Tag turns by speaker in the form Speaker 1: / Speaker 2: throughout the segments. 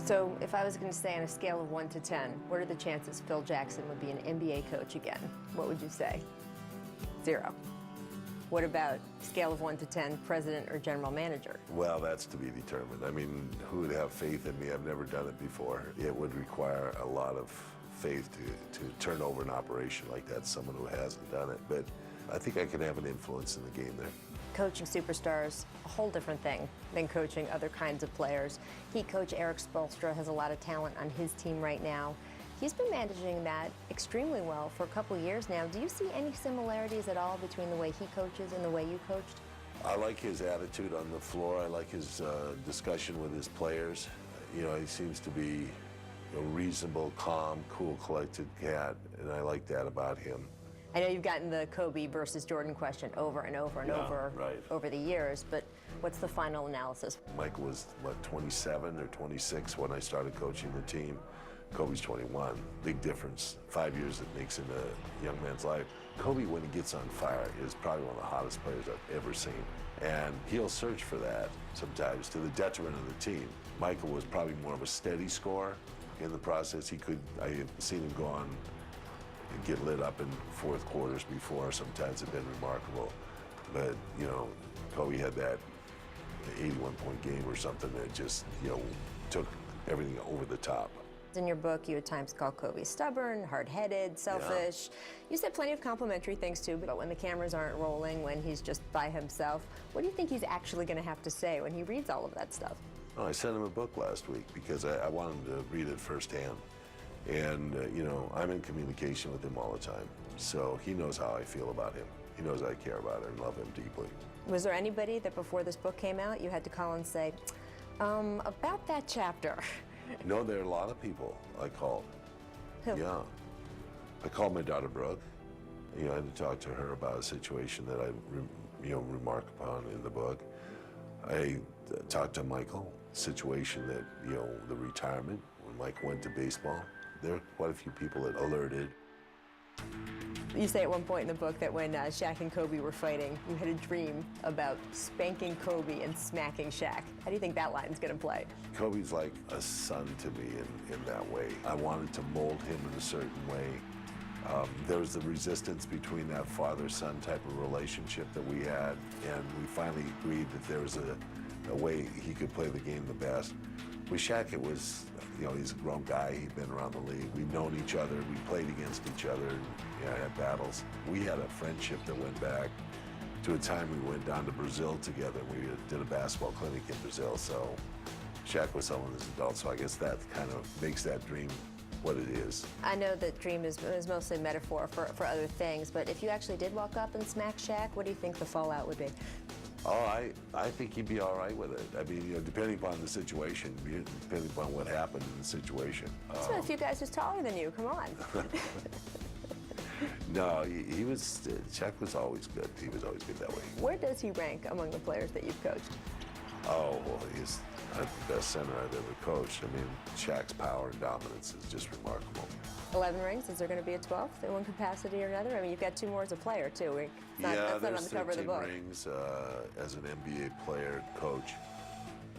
Speaker 1: So if I was going to say on a scale of 1 to 10, what are the chances Phil Jackson would be an NBA coach again? What would you say? 0. What about scale of 1 to 10, president or general manager?
Speaker 2: Well, that's to be determined. I mean, who would have faith in me? I've never done it before. It would require a lot of faith to turn over an operation like that, someone who hasn't done it. But I think I can have an influence in the game there.
Speaker 1: Coaching superstars, a whole different thing than coaching other kinds of players. Heat coach Eric Spoelstra has a lot of talent on his team right now. He's been managing that extremely well for a couple years now. Do you see any similarities at all between the way he coaches and the way you coached?
Speaker 2: I like his attitude on the floor. I like his discussion with his players. You know, he seems to be a reasonable, calm, cool, collected cat, and I like that about him.
Speaker 1: I know you've gotten the Kobe versus Jordan question over and over and over the years, but what's the final analysis?
Speaker 2: Michael was, what, 27 or 26 when I started coaching the team. Kobe's 21. Big difference. 5 years it makes in a young man's life. Kobe, when he gets on fire, is probably one of the hottest players I've ever seen. And he'll search for that sometimes to the detriment of the team. Michael was probably more of a steady scorer in the process. I had seen him go on and get lit up in fourth quarters before. Sometimes it's been remarkable. But, you know, Kobe had that 81-point game or something that just, you know, took everything over the top.
Speaker 1: In your book, you at times call Kobe stubborn, hard-headed, selfish. Yeah. You said plenty of complimentary things too, but when the cameras aren't rolling, when he's just by himself, what do you think he's actually going to have to say when he reads all of that stuff?
Speaker 2: Oh, I sent him a book last week because I wanted him to read it firsthand. And, you know, I'm in communication with him all the time, so he knows how I feel about him. He knows I care about him and love him deeply. Was
Speaker 1: there anybody that before this book came out you had to call and say, about that chapter?
Speaker 2: No, there are a lot of people I called.
Speaker 1: Who?
Speaker 2: Yeah. I called my daughter Brooke. You know, I had to talk to her about a situation that I, remark upon in the book. I talked to Michael, situation that, you know, the retirement, when Mike went to baseball. There are quite a few people that alerted.
Speaker 1: You say at one point in the book that when Shaq and Kobe were fighting, you had a dream about spanking Kobe and smacking Shaq. How do you think that line's going to play?
Speaker 2: Kobe's like a son to me in that way. I wanted to mold him in a certain way. There was the resistance between that father-son type of relationship that we had, and we finally agreed that there was a way he could play the game the best. With Shaq, it was, you know, he's a grown guy. He'd been around the league. We've known each other. We played against each other. And, had battles. We had a friendship that went back to a time we went down to Brazil together. We did a basketball clinic in Brazil. So Shaq was someone as an adult. So I guess that kind of makes that dream what it is.
Speaker 1: I know that dream is mostly a metaphor for other things, but if you actually did walk up and smack Shaq, what do you think the fallout would be?
Speaker 2: Oh, I think he'd be all right with it. I mean, you know, depending upon the situation, depending upon what happened in the situation.
Speaker 1: There's been a few guys who's taller than you. Come on.
Speaker 2: No, he was. Shaq was always good. He was always good that way.
Speaker 1: Where does he rank among the players that you've coached?
Speaker 2: Oh, well, he's the best center I've ever coached. I mean, Shaq's power and dominance is just remarkable.
Speaker 1: 11 rings. Is there going to be a 12th in one capacity or another? I mean, you've got 2 more as a player, too. That's not on the cover of the book.
Speaker 2: Rings as an NBA player, coach.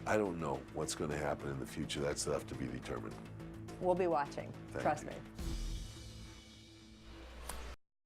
Speaker 2: I don't know what's going to happen in the future. That's left to be determined.
Speaker 1: We'll be watching. Trust me.